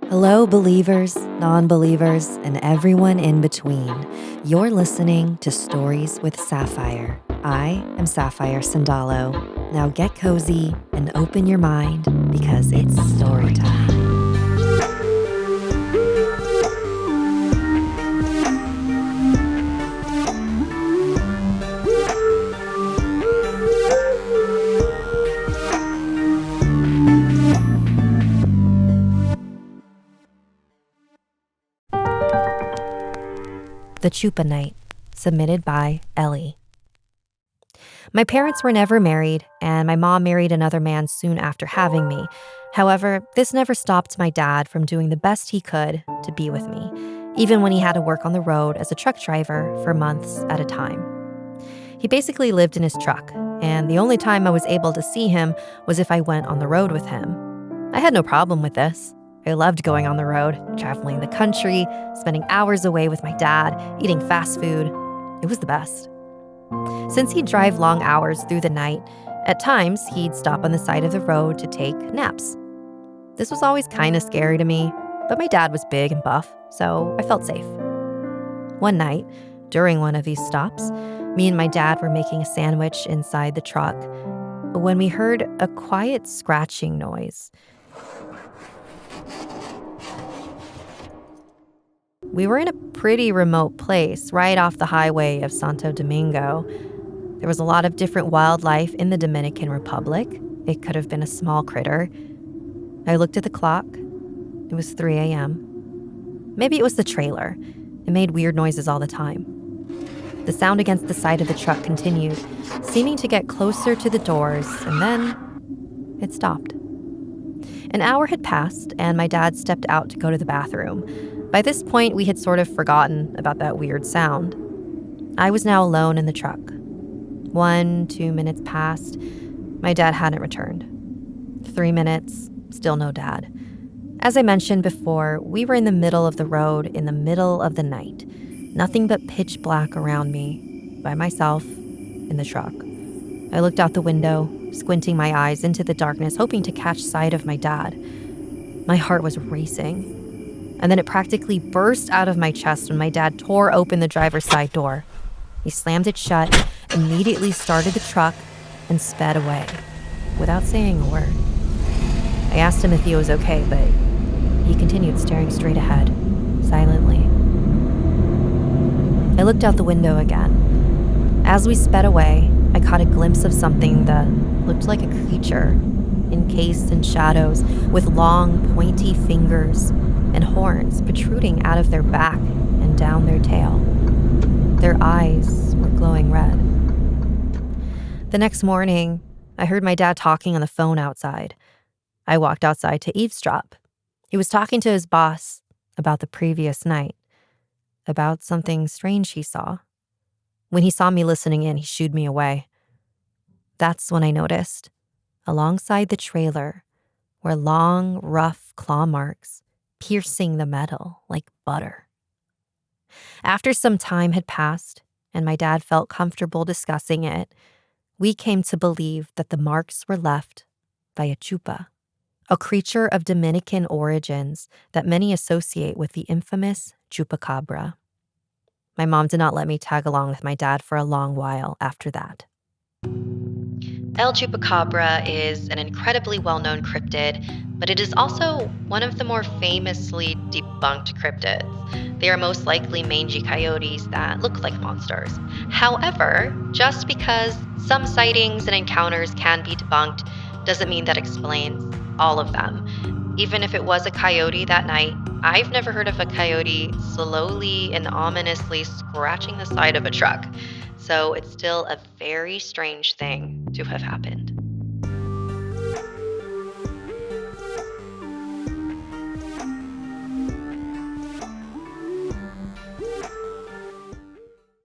Hello, believers, non-believers, and everyone in between. You're listening to Stories with Sapphire. I am Sapphire Sandalo. Now get cozy and open your mind because it's story time. The Chuppa Night, submitted by Ellie. My parents were never married, and my mom married another man soon after having me. However, this never stopped my dad from doing the best he could to be with me, even when he had to work on the road as a truck driver for months at a time. He basically lived in his truck, and the only time I was able to see him was if I went on the road with him. I had no problem with this. I loved going on the road, traveling the country, spending hours away with my dad, eating fast food. It was the best. Since he'd drive long hours through the night, at times he'd stop on the side of the road to take naps. This was always kind of scary to me, but my dad was big and buff, so I felt safe. One night, during one of these stops, me and my dad were making a sandwich inside the truck when we heard a quiet scratching noise. We were in a pretty remote place, right off the highway of Santo Domingo. There was a lot of different wildlife in the Dominican Republic. It could have been a small critter. I looked at the clock. It was 3 a.m. Maybe it was the trailer. It made weird noises all the time. The sound against the side of the truck continued, seeming to get closer to the doors, and then it stopped. An hour had passed, and my dad stepped out to go to the bathroom. By this point, we had sort of forgotten about that weird sound. I was now alone in the truck. 1-2 minutes passed. My dad hadn't returned. 3 minutes, still no dad. As I mentioned before, we were in the middle of the road in the middle of the night. Nothing but pitch black around me, by myself, in the truck. I looked out the window, squinting my eyes into the darkness, hoping to catch sight of my dad. My heart was racing. And then it practically burst out of my chest when my dad tore open the driver's side door. He slammed it shut, immediately started the truck, and sped away, without saying a word. I asked him if he was okay, but he continued staring straight ahead, silently. I looked out the window again. As we sped away, I caught a glimpse of something that looked like a creature, encased in shadows, with long, pointy fingers and horns protruding out of their back and down their tail. Their eyes were glowing red. The next morning, I heard my dad talking on the phone outside. I walked outside to eavesdrop. He was talking to his boss about the previous night, about something strange he saw. When he saw me listening in, he shooed me away. That's when I noticed, alongside the trailer, were long, rough claw marks piercing the metal like butter. After some time had passed and my dad felt comfortable discussing it, we came to believe that the marks were left by a chuppa, a creature of Dominican origins that many associate with the infamous chupacabra. My mom did not let me tag along with my dad for a long while after that. El Chupacabra is an incredibly well-known cryptid, but it is also one of the more famously debunked cryptids. They are most likely mangy coyotes that look like monsters. However, just because some sightings and encounters can be debunked doesn't mean that explains all of them. Even if it was a coyote that night, I've never heard of a coyote slowly and ominously scratching the side of a truck. So it's still a very strange thing to have happened.